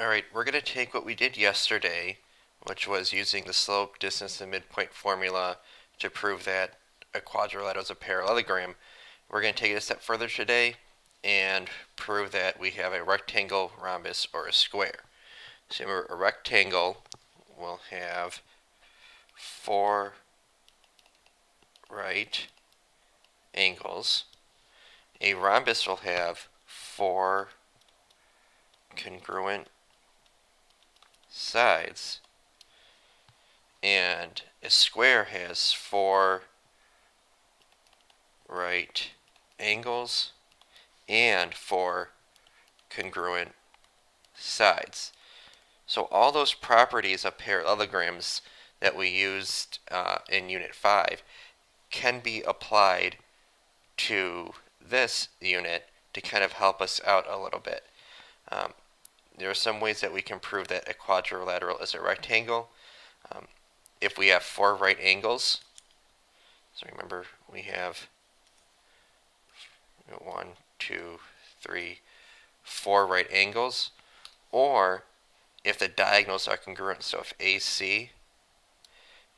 Alright, we're going to take what we did yesterday, which was using the slope, distance, and midpoint formula to prove that a quadrilateral is a parallelogram. We're going to take it a step further today and prove that we have a rectangle, rhombus, or a square. So a rectangle will have 4 right angles. A rhombus will have 4 congruent sides, and a square has 4 right angles and 4 congruent sides. So all those properties of parallelograms that we used in Unit 5 can be applied to this unit to kind of help us out a little bit. There are some ways that we can prove that a quadrilateral is a rectangle. If we have 4 right angles, so remember we have 1, 2, 3, 4 right angles, or if the diagonals are congruent, so if AC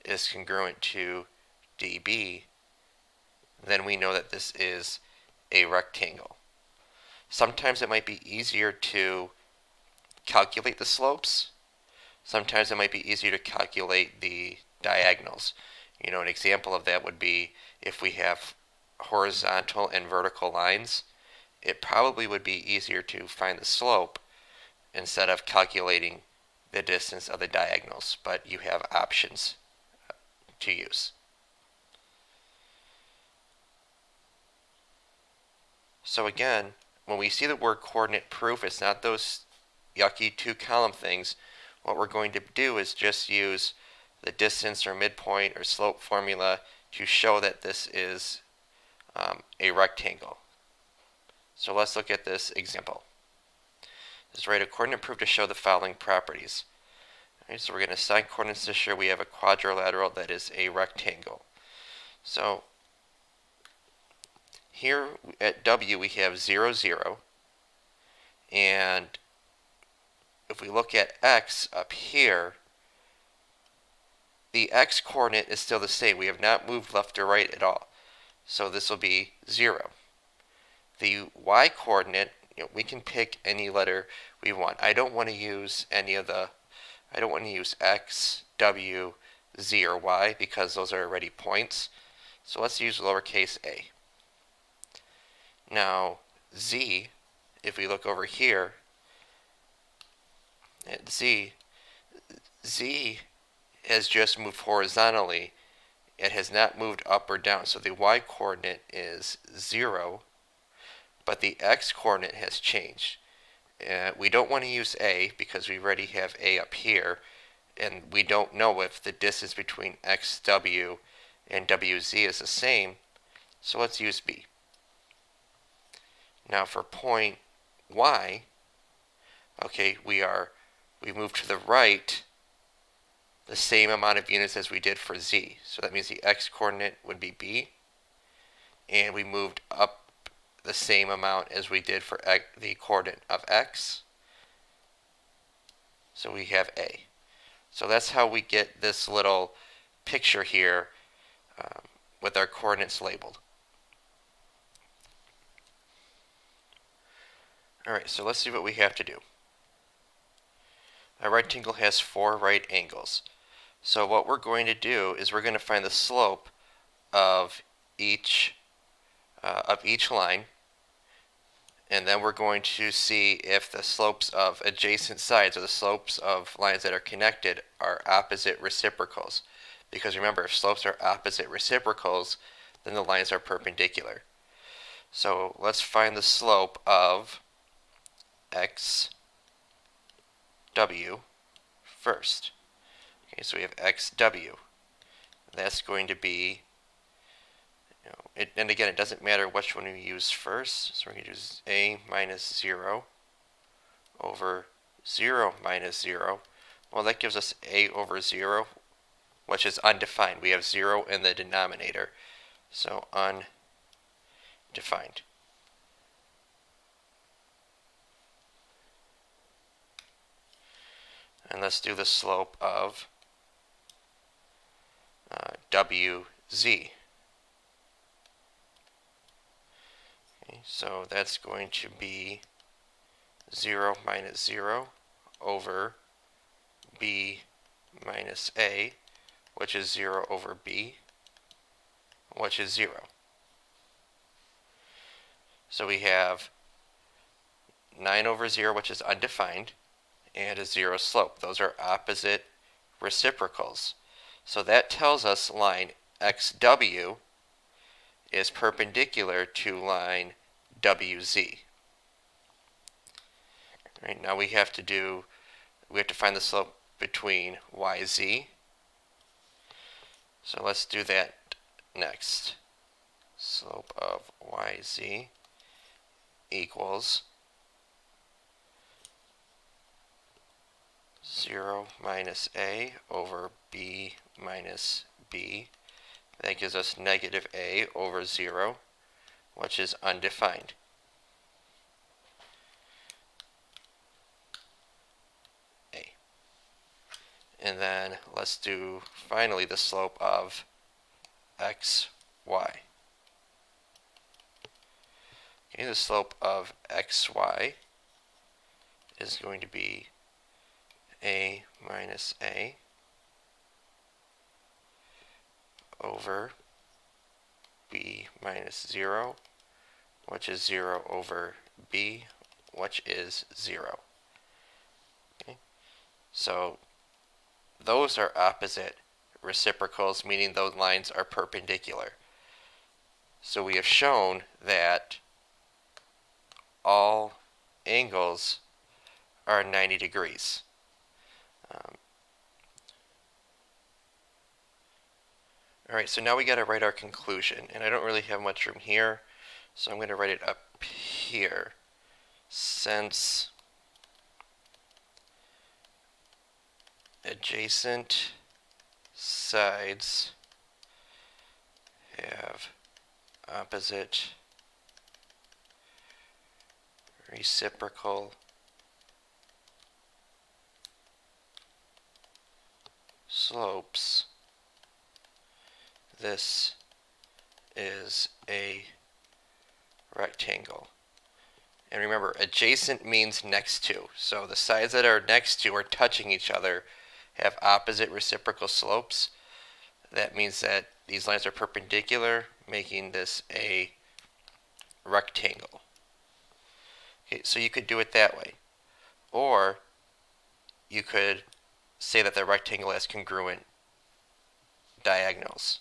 is congruent to DB, then we know that this is a rectangle. Sometimes it might be easier to calculate the slopes. Sometimes it might be easier to calculate the diagonals. An example of that would be if we have horizontal and vertical lines, it probably would be easier to find the slope instead of calculating the distance of the diagonals, but you have options to use. So again, when we see the word coordinate proof, it's not those yucky 2-column things. What we're going to do is just use the distance or midpoint or slope formula to show that this is a rectangle. So let's look at this example. Let's write a coordinate proof to show the following properties. Right, so we're going to assign coordinates to show we have a quadrilateral that is a rectangle. So here at W we have 0, 0, and if we look at X up here, the X coordinate is still the same. We have not moved left or right at all. So this will be 0. The Y coordinate, we can pick any letter we want. I don't want to use X, W, Z, or Y because those are already points. So let's use lowercase a. Now, Z, if we look over here at Z has just moved horizontally. It has not moved up or down. So the Y coordinate is 0, but the X coordinate has changed. We don't want to use A because we already have A up here, and we don't know if the distance between XW and WZ is the same, so let's use B. Now for point Y, okay, we moved to the right the same amount of units as we did for Z. So that means the X coordinate would be B, and we moved up the same amount as we did for the coordinate of X. So we have A. So that's how we get this little picture here with our coordinates labeled. Alright, so let's see what we have to do. A rectangle has 4 right angles. So what we're going to do is we're going to find the slope of each line, and then we're going to see if the slopes of adjacent sides, or the slopes of lines that are connected, are opposite reciprocals. Because remember, if slopes are opposite reciprocals, then the lines are perpendicular. So let's find the slope of XW first. Okay, so we have XW. That's going to be, and again, it doesn't matter which one we use first. So we're going to use A minus 0 over 0 minus 0. Well, that gives us A over 0, which is undefined. We have 0 in the denominator, so undefined. And let's do the slope of WZ. Okay, so that's going to be 0 minus 0 over B minus A, which is 0 over B, which is 0. So we have 9 over 0, which is undefined, and a 0 slope. Those are opposite reciprocals. So that tells us line XW is perpendicular to line WZ. Right, now we have to find the slope between YZ. So let's do that next. Slope of YZ equals 0 minus A over B minus B. That gives us negative A over 0, which is undefined. A. And then let's do finally the slope of XY. Okay, the slope of XY is going to be A minus A over B minus 0, which is 0 over B, which is 0. Okay. So those are opposite reciprocals, meaning those lines are perpendicular. So we have shown that all angles are 90 degrees. Alright, so now we got to write our conclusion, and I don't really have much room here, so I'm going to write it up here. Since adjacent sides have opposite reciprocal slopes, this is a rectangle. And remember, adjacent means next to. So the sides that are next to or touching each other have opposite reciprocal slopes. That means that these lines are perpendicular, making this a rectangle. Okay, so you could do it that way. Or you could say that the rectangle has congruent diagonals.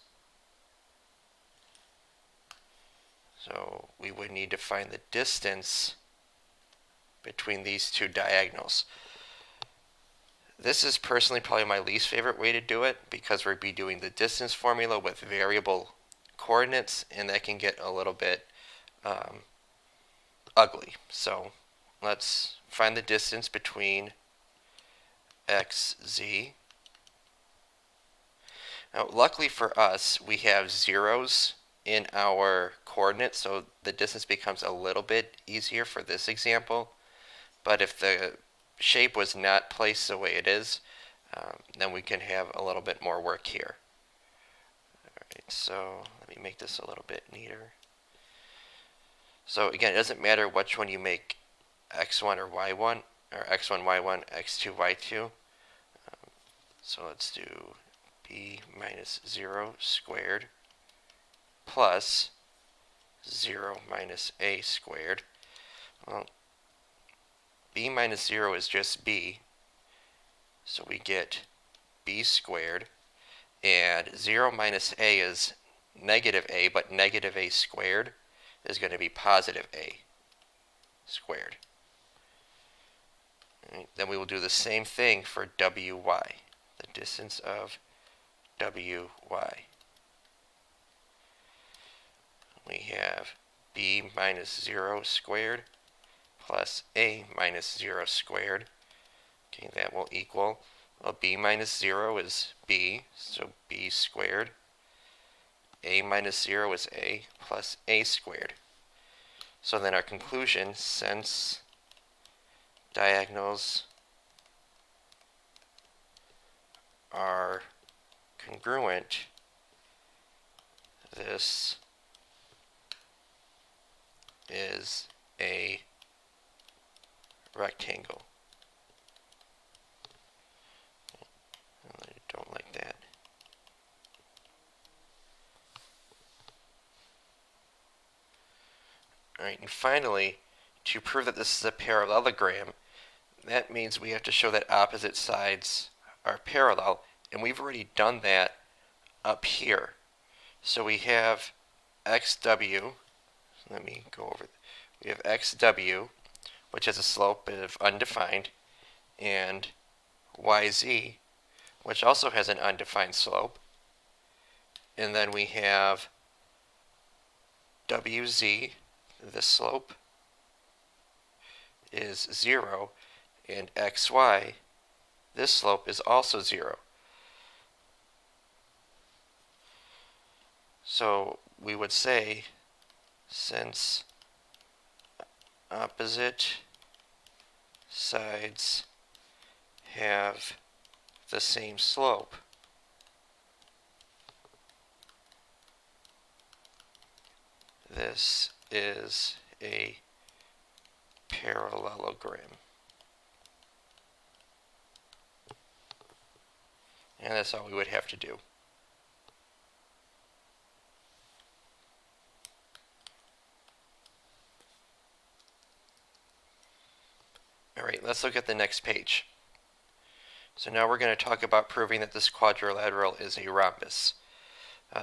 So we would need to find the distance between these two diagonals. This is personally probably my least favorite way to do it because we'd be doing the distance formula with variable coordinates, and that can get a little bit ugly. So let's find the distance between XZ. Now, luckily for us, we have zeros in our coordinates, so the distance becomes a little bit easier for this example. But if the shape was not placed the way it is, then we can have a little bit more work here. Alright, so let me make this a little bit neater. So again, it doesn't matter which one you make x1 or y1, or x1, y1, x2, y2. So let's do b minus 0 squared plus 0 minus a squared. Well, b minus 0 is just b, so we get b squared, and 0 minus a is negative a, but negative a squared is going to be positive a squared. Right, then we will do the same thing for wy, the distance of wy. We have b minus 0 squared plus a minus 0 squared. Okay, that will equal, well, b minus 0 is b, so b squared. A minus 0 is a plus a squared. So then our conclusion, since diagonals are congruent, this is a rectangle. I don't like that. Alright, and finally, to prove that this is a parallelogram, that means we have to show that opposite sides are parallel, and we've already done that up here. So we have xw, let me go over, we have xw, which has a slope of undefined, and yz, which also has an undefined slope. And then we have wz, the slope is 0, and xy, this slope is also 0. So we would say, since opposite sides have the same slope, this is a parallelogram. And that's all we would have to do. Alright, let's look at the next page. So now we're going to talk about proving that this quadrilateral is a rhombus.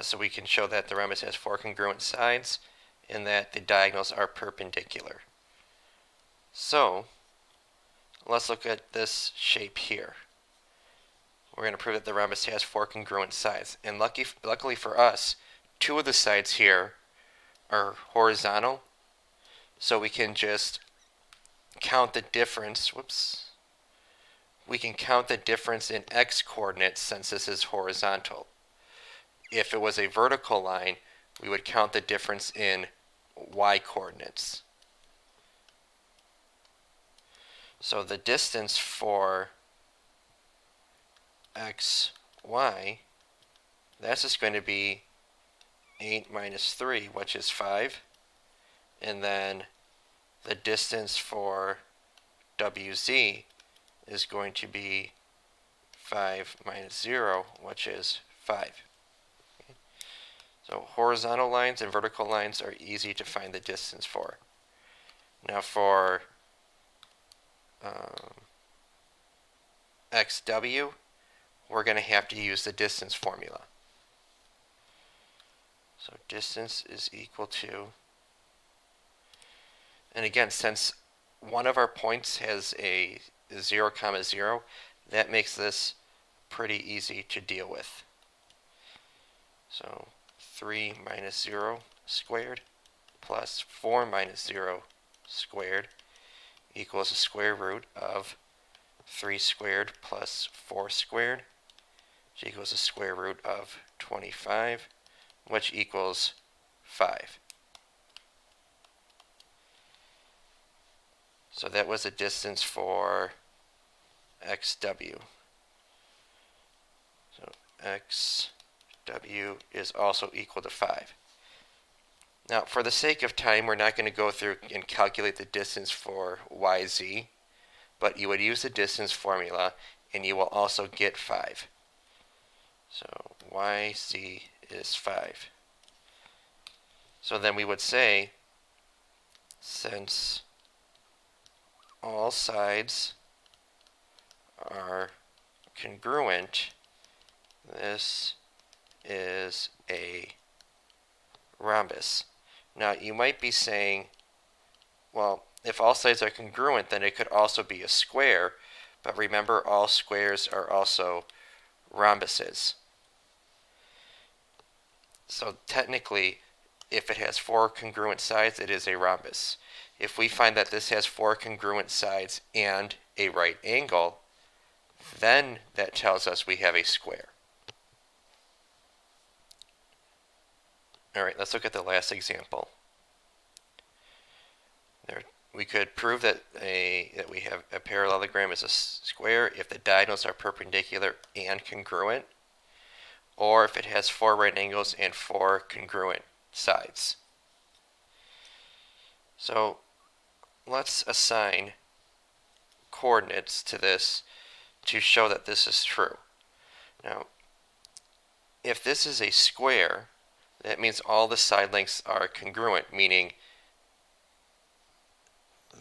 So we can show that the rhombus has 4 congruent sides and that the diagonals are perpendicular. So let's look at this shape here. We're going to prove that the rhombus has 4 congruent sides. And luckily for us, 2 of the sides here are horizontal. So we can just count the difference. We can count the difference in x coordinates since this is horizontal. If it was a vertical line, we would count the difference in y coordinates. So the distance for xy, that's just going to be 8 minus 3, which is 5. And then the distance for wz is going to be 5 minus 0, which is 5. Okay. So horizontal lines and vertical lines are easy to find the distance for. Now for xw, we're going to have to use the distance formula. So distance is equal to, and again, since one of our points has a 0, 0, that makes this pretty easy to deal with. So 3 minus 0 squared plus 4 minus 0 squared equals the square root of 3 squared plus 4 squared, which equals the square root of 25, which equals 5. So that was the distance for xw. So xw is also equal to 5. Now, for the sake of time, we're not going to go through and calculate the distance for yz, but you would use the distance formula, and you will also get 5. So yz is 5. So then we would say, since all sides are congruent, this is a rhombus. Now you might be saying, well, if all sides are congruent, then it could also be a square, but remember, all squares are also rhombuses. So technically, if it has 4 congruent sides, it is a rhombus. If we find that this has 4 congruent sides and a right angle, then that tells us we have a square. Alright, let's look at the last example. we could prove that we have a parallelogram is a square if the diagonals are perpendicular and congruent, or if it has 4 right angles and 4 congruent sides. So let's assign coordinates to this to show that this is true. Now, if this is a square, that means all the side lengths are congruent, meaning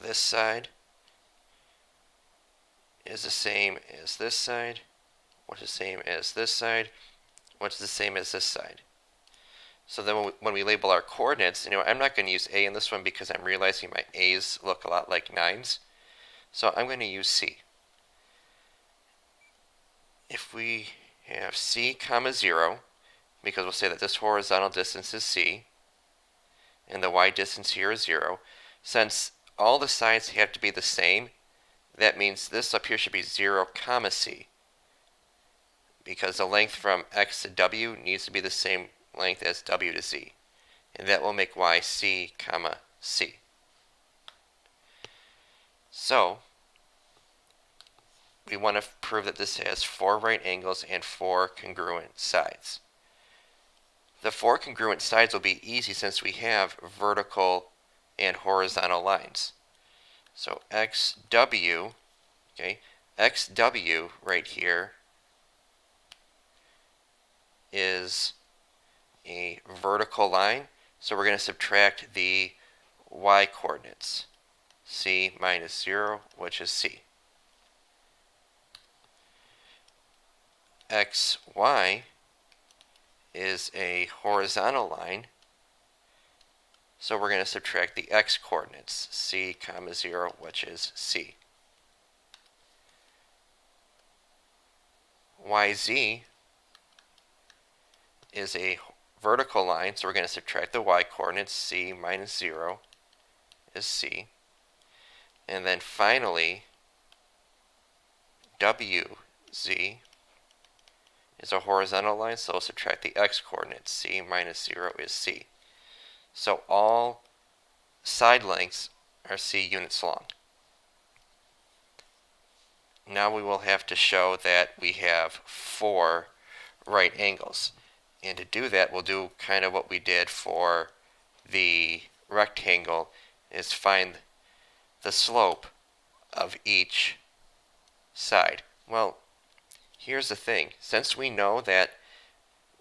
this side is the same as this side, which is the same as this side, which is the same as this side. So then when we label our coordinates, I'm not going to use A in this one because I'm realizing my A's look a lot like 9's. So I'm going to use C. If we have C comma 0, because we'll say that this horizontal distance is C, and the y distance here is 0, since all the sides have to be the same, that means this up here should be 0 comma C, because the length from x to w needs to be the same length as w to z, and that will make y C comma C. So we want to prove that this has 4 right angles and 4 congruent sides. The 4 congruent sides will be easy since we have vertical and horizontal lines. So xw, okay, xw right here is a vertical line, so we're going to subtract the y coordinates, c minus 0, which is c. xy is a horizontal line, so we're going to subtract the x coordinates, c comma 0, which is c. yz is a vertical line, so we're going to subtract the y coordinates, c minus 0 is c. And then finally, wz is a horizontal line, so we'll subtract the x coordinates, c minus 0 is c. So all side lengths are c units long. Now we will have to show that we have 4 right angles. And to do that, we'll do kind of what we did for the rectangle, is find the slope of each side. Well, here's the thing. Since we know that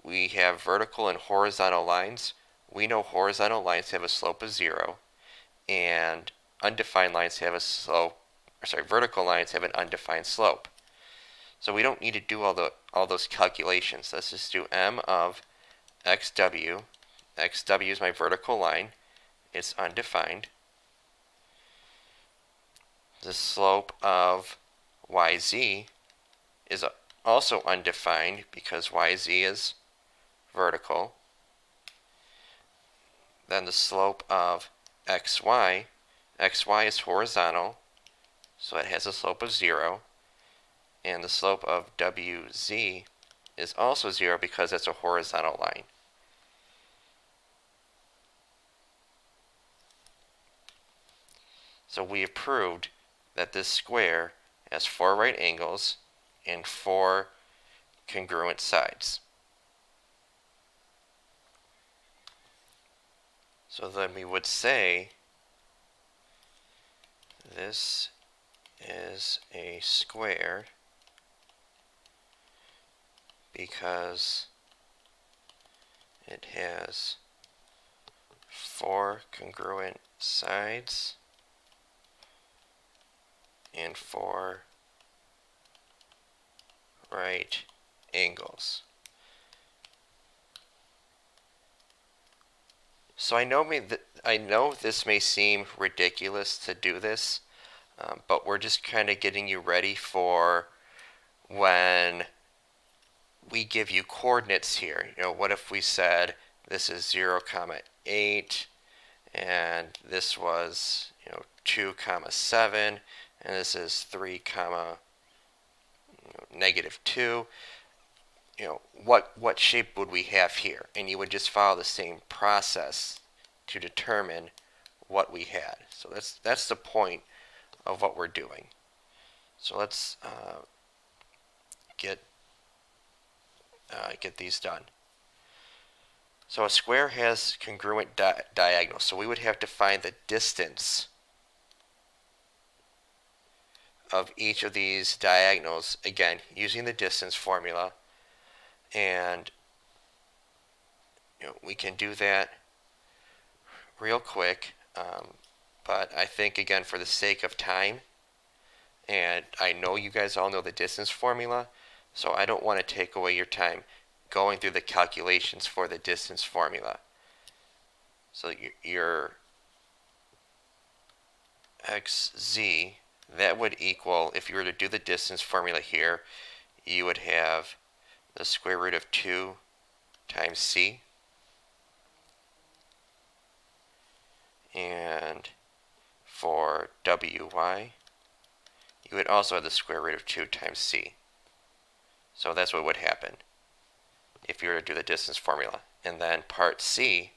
we have vertical and horizontal lines, we know horizontal lines have a slope of 0, and undefined lines have a slope, vertical lines have an undefined slope. So we don't need to do all those calculations. Let's just do m of xw. xw is my vertical line. It's undefined. The slope of yz is also undefined because yz is vertical. Then the slope of xy is horizontal, so it has a slope of 0. And the slope of wz is also 0 because it's a horizontal line. So we have proved that this square has 4 right angles and 4 congruent sides. So then we would say this is a square because it has 4 congruent sides and 4 right angles. So I know this may seem ridiculous to do this, but we're just kind of getting you ready for when we give you coordinates here. What if we said this is 0, 8, and this was 2, 7, and this is 3, negative 2. What shape would we have here? And you would just follow the same process to determine what we had. So that's the point of what we're doing. So let's get these done. So a square has congruent diagonals. So we would have to find the distance of each of these diagonals, again, using the distance formula. And we can do that real quick. But I think, again, for the sake of time, and I know you guys all know the distance formula, so I don't want to take away your time going through the calculations for the distance formula. So your xz, that would equal, if you were to do the distance formula here, you would have the square root of 2 times c. And for wy, you would also have the square root of 2 times c. So that's what would happen if you were to do the distance formula. And then part c,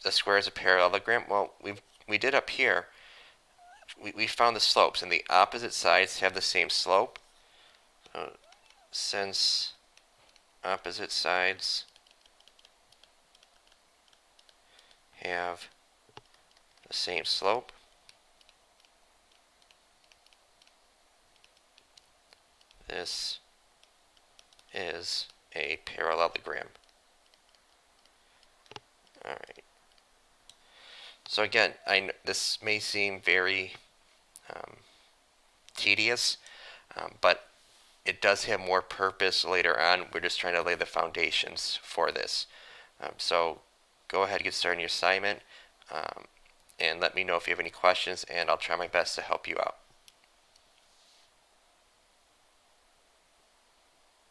the square is a parallelogram. Well, we did up here. We found the slopes, and the opposite sides have the same slope. Since opposite sides have the same slope, this is a parallelogram. All right. So again, this may seem very tedious, but it does have more purpose later on. We're just trying to lay the foundations for this. So go ahead and get started on your assignment, and let me know if you have any questions, and I'll try my best to help you out.